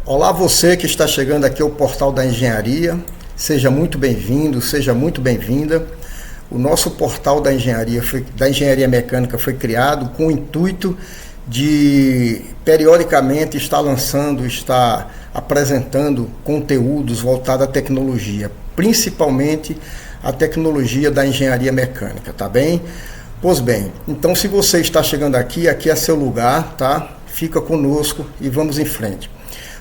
Olá você que está chegando aqui ao Portal da Engenharia, seja muito bem-vindo, seja muito bem-vinda. O nosso Portal da Engenharia Mecânica foi criado com o intuito de periodicamente estar apresentando conteúdos voltados à tecnologia, principalmente a tecnologia da engenharia mecânica, tá bem? Pois bem, então se você está chegando aqui é seu lugar, tá? Fica conosco e vamos em frente.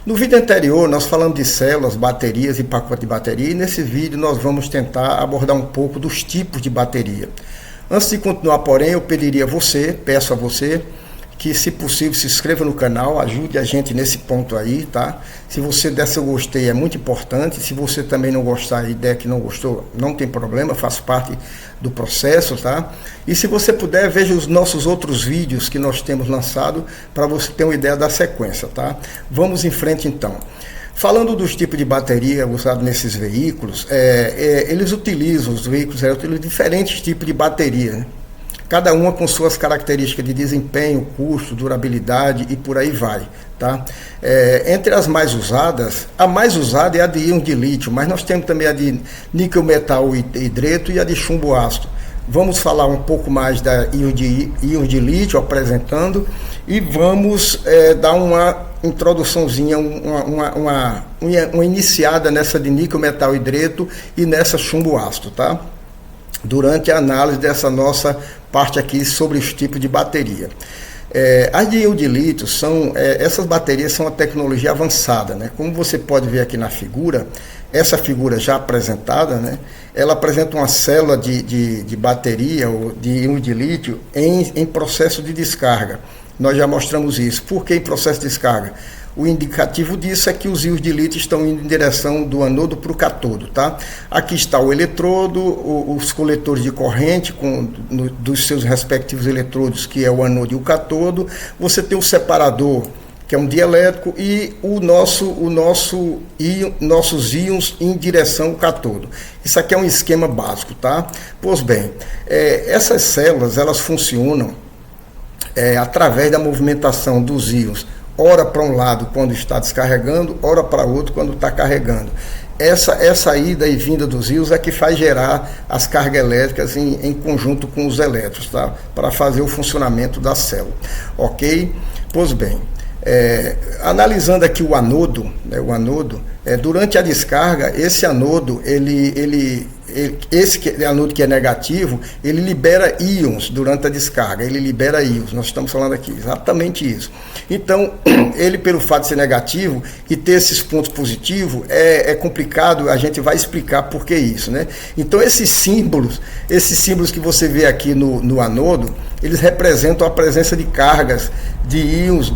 No vídeo anterior nós falamos de células, baterias e pacote de bateria, e nesse vídeo nós vamos tentar abordar um pouco dos tipos de bateria. Antes de continuar, porém, eu peço a você que, se possível, se inscreva no canal, ajude a gente nesse ponto aí, tá? Se você der seu gostei é muito importante. Se você também não gostar, a ideia que não gostou, não tem problema, faz parte do processo, tá? E se você puder, veja os nossos outros vídeos que nós temos lançado para você ter uma ideia da sequência, tá? Vamos em frente então. Falando dos tipos de bateria usados nesses veículos, os veículos utilizam diferentes tipos de bateria, né? Cada uma com suas características de desempenho, custo, durabilidade e por aí vai, tá? Entre as mais usadas, a mais usada é a de íons de lítio, mas nós temos também a de níquel metal hidreto e a de chumbo ácido. Vamos falar um pouco mais da íons de lítio apresentando, e vamos dar uma introduçãozinha, uma iniciada nessa de níquel metal hidreto e nessa chumbo ácido, tá? Durante a análise dessa nossa parte aqui sobre os tipos de bateria. As de íon de lítio essas baterias são uma tecnologia avançada, né? Como você pode ver aqui na figura, essa figura já apresentada, né? Ela apresenta uma célula de bateria ou de íon de lítio em processo de descarga. Nós já mostramos isso. Por que em processo de descarga? O indicativo disso é que os íons de lítio estão indo em direção do anodo para o catodo, tá? Aqui está o eletrodo, os coletores de corrente dos seus respectivos eletrodos, que é o anodo e o catodo. Você tem o separador, que é um dielétrico, e nossos íons em direção ao catodo. Isso aqui é um esquema básico, tá? Pois bem, essas células, elas funcionam através da movimentação dos íons, ora para um lado quando está descarregando, ora para outro quando está carregando. Essa ida e vinda dos íons é que faz gerar as cargas elétricas em conjunto com os elétrons, tá? Para fazer o funcionamento da célula, ok? Pois bem, analisando aqui o anodo, né, durante a descarga, esse anodo, esse anodo que é negativo, ele libera íons durante a descarga, nós estamos falando aqui, exatamente isso. Então, ele, pelo fato de ser negativo e ter esses pontos positivos, é complicado, a gente vai explicar por que isso, né? Então, esses símbolos que você vê aqui no anodo, eles representam a presença de cargas de íons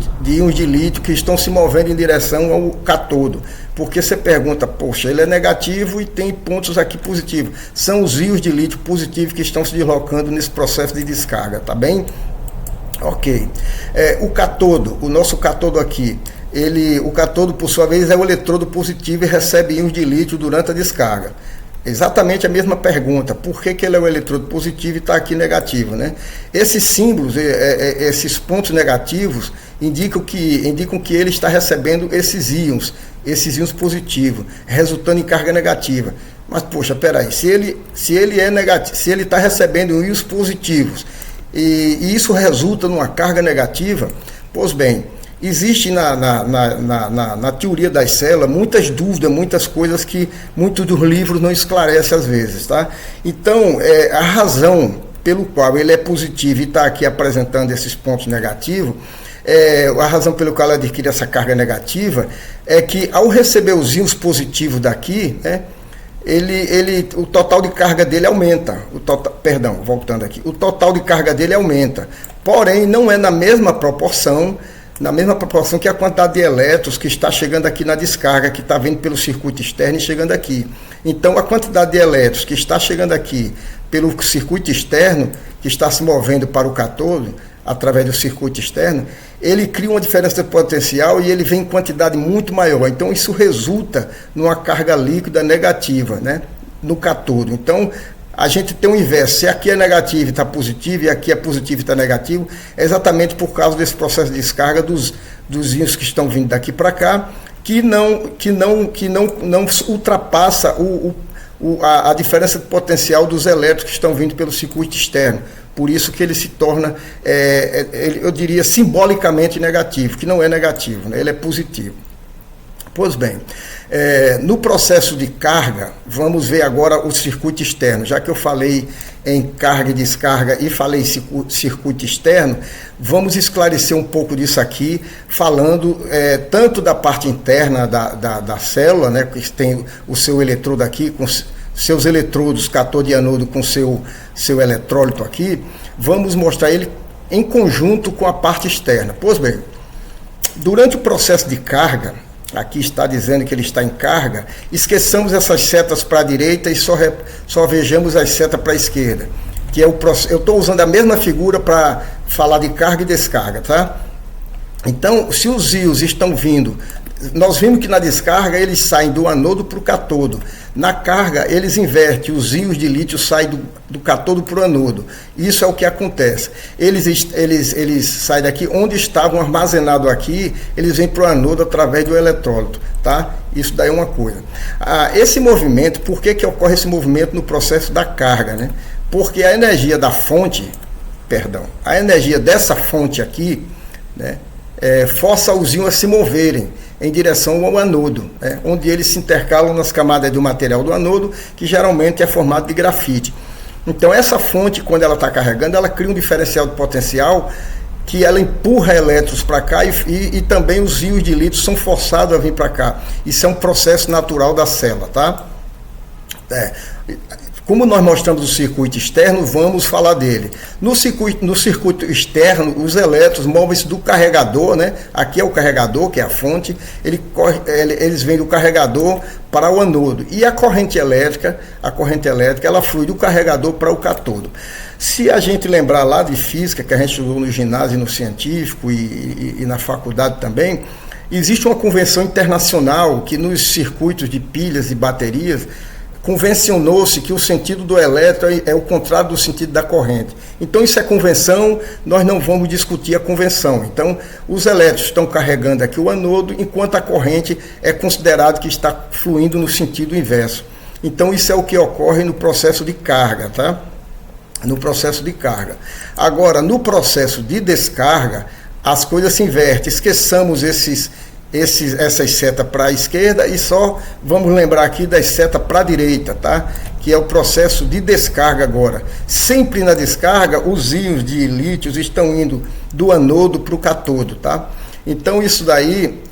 de lítio que estão se movendo em direção ao catodo. Porque você pergunta, poxa, ele é negativo e tem pontos aqui positivos. São os íons de lítio positivos que estão se deslocando nesse processo de descarga, tá bem? Ok. O nosso catodo aqui, o catodo, por sua vez, é o eletrodo positivo e recebe íons de lítio durante a descarga. Exatamente a mesma pergunta, por que ele é o eletrodo positivo e está aqui negativo, né? Esses símbolos, esses pontos negativos, indicam que ele está recebendo esses íons positivos, resultando em carga negativa. Mas, poxa, peraí, se ele é negativo, se ele está recebendo íons positivos e isso resulta numa carga negativa, pois bem, existe na teoria das células muitas dúvidas, muitas coisas que muitos dos livros não esclarecem às vezes, tá? Então, a razão pelo qual ele é positivo e está aqui apresentando esses pontos negativos, a razão pelo qual ele adquire essa carga negativa é que, ao receber os íons positivos daqui, né, o total de carga dele aumenta. O total de carga dele aumenta, porém não é na mesma proporção que a quantidade de elétrons que está chegando aqui na descarga, que está vindo pelo circuito externo e chegando aqui. Então, a quantidade de elétrons que está chegando aqui pelo circuito externo, que está se movendo para o catodo, através do circuito externo, ele cria uma diferença de potencial e ele vem em quantidade muito maior. Então, isso resulta numa carga líquida negativa, né, no catodo. Então, a gente tem o inverso. Se aqui é negativo e está positivo, e aqui é positivo e está negativo, é exatamente por causa desse processo de descarga dos íons que estão vindo daqui para cá não ultrapassa a diferença de potencial dos elétrons que estão vindo pelo circuito externo. Por isso que ele se torna, eu diria, simbolicamente negativo, que não é negativo, né? Ele é positivo. Pois bem, no processo de carga, vamos ver agora o circuito externo. Já que eu falei em carga e descarga e falei em circuito externo, vamos esclarecer um pouco disso aqui, falando tanto da parte interna da célula, né, que tem o seu eletrodo aqui, com seus eletrodos, cátodo e anodo, com seu eletrólito aqui. Vamos mostrar ele em conjunto com a parte externa. Pois bem, durante o processo de carga, aqui está dizendo que ele está em carga, esqueçamos essas setas para a direita e só vejamos as setas para a esquerda, que é o processo. Eu estou usando a mesma figura para falar de carga e descarga, tá? Então, se os íons estão vindo, nós vimos que na descarga eles saem do anodo para o catodo. Na carga, eles invertem, os íons de lítio saem do catodo para o anodo. Isso é o que acontece. Eles saem daqui, onde estavam armazenados aqui, eles vêm para o anodo através do eletrólito. Tá? Isso daí é uma coisa. Esse movimento, por que ocorre esse movimento no processo da carga? Né? Porque a energia da fonte, a energia dessa fonte aqui, né, força os íons a se moverem em direção ao anodo, né, onde eles se intercalam nas camadas do material do anodo, que geralmente é formado de grafite. Então essa fonte, quando ela está carregando, ela cria um diferencial de potencial que ela empurra elétrons para cá e também os íons de lítio são forçados a vir para cá. Isso é um processo natural da célula, tá? Como nós mostramos o circuito externo, vamos falar dele. No circuito externo, os elétrons movem-se do carregador, né? Aqui é o carregador, que é a fonte, eles vêm do carregador para o anodo. E a corrente elétrica, ela flui do carregador para o catodo. Se a gente lembrar lá de física, que a gente estudou no ginásio e no científico e na faculdade também, existe uma convenção internacional que nos circuitos de pilhas e baterias convencionou-se que o sentido do elétron é o contrário do sentido da corrente. Então isso é convenção, nós não vamos discutir a convenção. Então os elétrons estão carregando aqui o anodo, enquanto a corrente é considerado que está fluindo no sentido inverso. Então isso é o que ocorre no processo de carga, tá? No processo de carga. Agora, no processo de descarga, as coisas se invertem. Esqueçamos essas setas para a esquerda e só vamos lembrar aqui das setas para a direita, tá? Que é o processo de descarga agora. Sempre na descarga, os íons de lítio estão indo do anodo para o catodo, tá? Então isso daí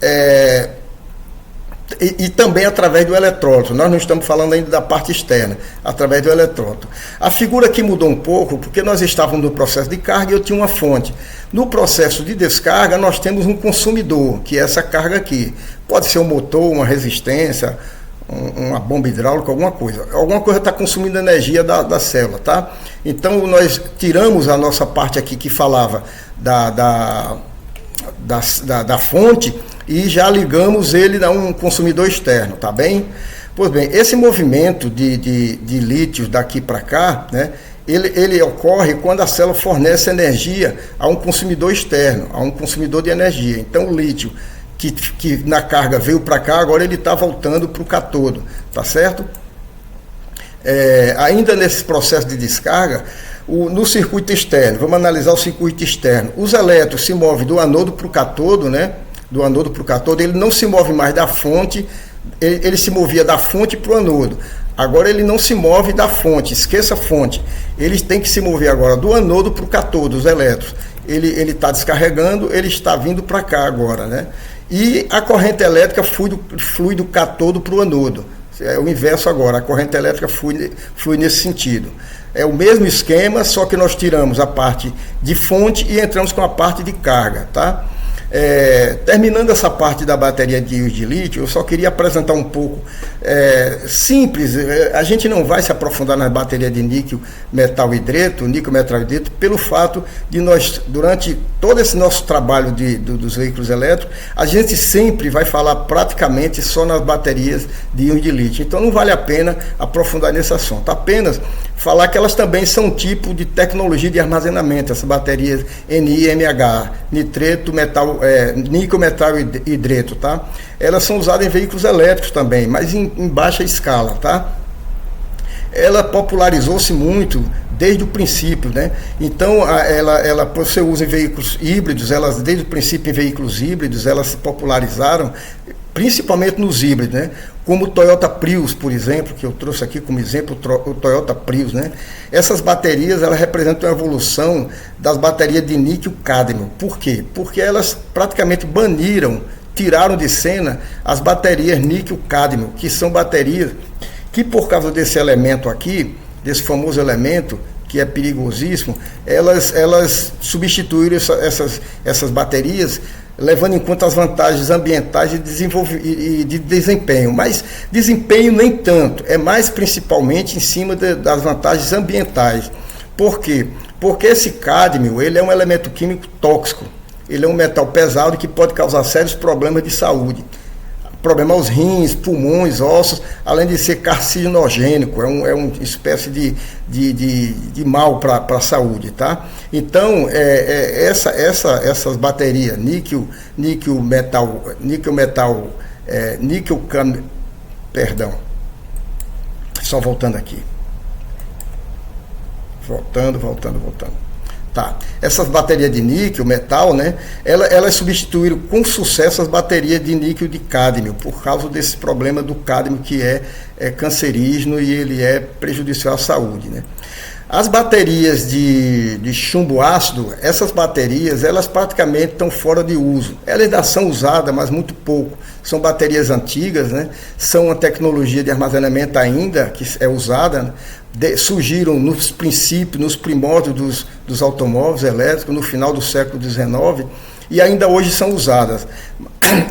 e também através do eletrólito. Nós não estamos falando ainda da parte externa, através do eletrólito. A figura aqui mudou um pouco, porque nós estávamos no processo de carga e eu tinha uma fonte. No processo de descarga, nós temos um consumidor, que é essa carga aqui. Pode ser um motor, uma resistência, uma bomba hidráulica, alguma coisa. Alguma coisa está consumindo energia da célula, tá? Então, nós tiramos a nossa parte aqui que falava da fonte e já ligamos ele a um consumidor externo, tá bem? Pois bem, esse movimento de lítio daqui para cá, né, ele ocorre quando a célula fornece energia a um consumidor externo, a um consumidor de energia. Então o lítio que na carga veio para cá, agora ele está voltando para o catodo, tá certo? Ainda nesse processo de descarga, no circuito externo, vamos analisar o circuito externo. Os elétrons se movem do anodo para o catodo, né? Do anodo para o catodo, ele não se move mais da fonte, ele se movia da fonte para o anodo. Agora ele não se move da fonte, esqueça a fonte. Ele tem que se mover agora do anodo para o catodo, os elétrons. Ele está descarregando, ele está vindo para cá agora, né? E a corrente elétrica flui do catodo para o anodo. É o inverso agora, a corrente elétrica flui nesse sentido. É o mesmo esquema, só que nós tiramos a parte de fonte e entramos com a parte de carga, tá? Terminando essa parte da bateria de íons de lítio, eu só queria apresentar um pouco simples. A gente não vai se aprofundar nas baterias de níquel metal hidreto, pelo fato de nós, durante todo esse nosso trabalho dos veículos elétricos, a gente sempre vai falar praticamente só nas baterias de íons de lítio. Então não vale a pena aprofundar nesse assunto, apenas falar que elas também são um tipo de tecnologia de armazenamento, essas baterias NiMH, nitreto, metal níquel, metal e hidreto, tá? Elas são usadas em veículos elétricos também, mas em baixa escala, tá? Ela popularizou-se muito desde o princípio, né? Então, você usa em veículos híbridos, desde o princípio em veículos híbridos, elas se popularizaram, principalmente nos híbridos, né? Como o Toyota Prius, por exemplo, que eu trouxe aqui como exemplo, o Toyota Prius, né? Essas baterias, elas representam a evolução das baterias de níquel-cádmio. Por quê? Porque elas praticamente tiraram de cena as baterias níquel-cádmio, que são baterias que, por causa desse elemento aqui, desse famoso elemento, que é perigosíssimo, elas substituíram essas baterias, levando em conta as vantagens ambientais e de desempenho. Mas desempenho nem tanto, é mais principalmente em cima das vantagens ambientais. Por quê? Porque esse cádmio, ele é um elemento químico tóxico, ele é um metal pesado que pode causar sérios problemas de saúde. Problema aos rins, pulmões, ossos, além de ser carcinogênico, é uma espécie de mal para a saúde, tá? Então, essas baterias, níquel, perdão, só voltando aqui, voltando. Tá. Essas baterias de níquel, metal, né, elas substituíram com sucesso as baterias de níquel de cádmio, por causa desse problema do cádmio que é cancerígeno e ele é prejudicial à saúde, né. As baterias de chumbo ácido, essas baterias, elas praticamente estão fora de uso. Elas ainda são usadas, mas muito pouco. São baterias antigas, né? São uma tecnologia de armazenamento ainda que é usada, né? Surgiram nos princípios, nos primórdios dos automóveis elétricos, no final do século XIX, e ainda hoje são usadas.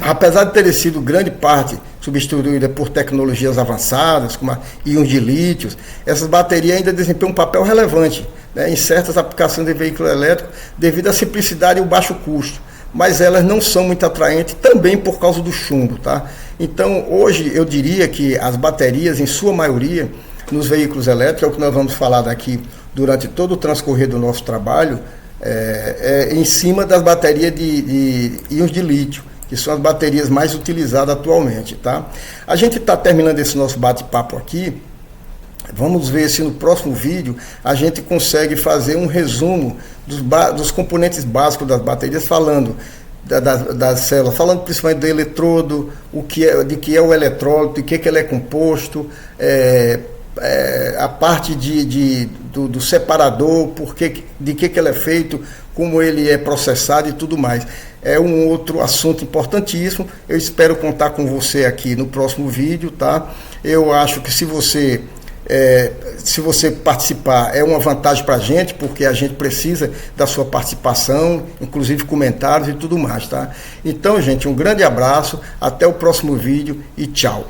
Apesar de terem sido grande parte substituída por tecnologias avançadas, como íons de lítio, essas baterias ainda desempenham um papel relevante, né, em certas aplicações de veículo elétrico, devido à simplicidade e o baixo custo. Mas elas não são muito atraentes também por causa do chumbo, tá? Então, hoje, eu diria que as baterias, em sua maioria, nos veículos elétricos, é o que nós vamos falar daqui durante todo o transcorrer do nosso trabalho, em cima das baterias de íons de lítio, que são as baterias mais utilizadas atualmente, tá? A gente está terminando esse nosso bate-papo aqui. Vamos ver se no próximo vídeo a gente consegue fazer um resumo dos componentes básicos das baterias, falando das células, falando principalmente do eletrodo, de que é o eletrólito, de que ele é composto, a parte do separador, de que ele é feito, como ele é processado e tudo mais. É um outro assunto importantíssimo. Eu espero contar com você aqui no próximo vídeo, tá? Eu acho que se você participar, é uma vantagem para a gente, porque a gente precisa da sua participação, inclusive comentários e tudo mais, tá? Então, gente, um grande abraço, até o próximo vídeo e tchau.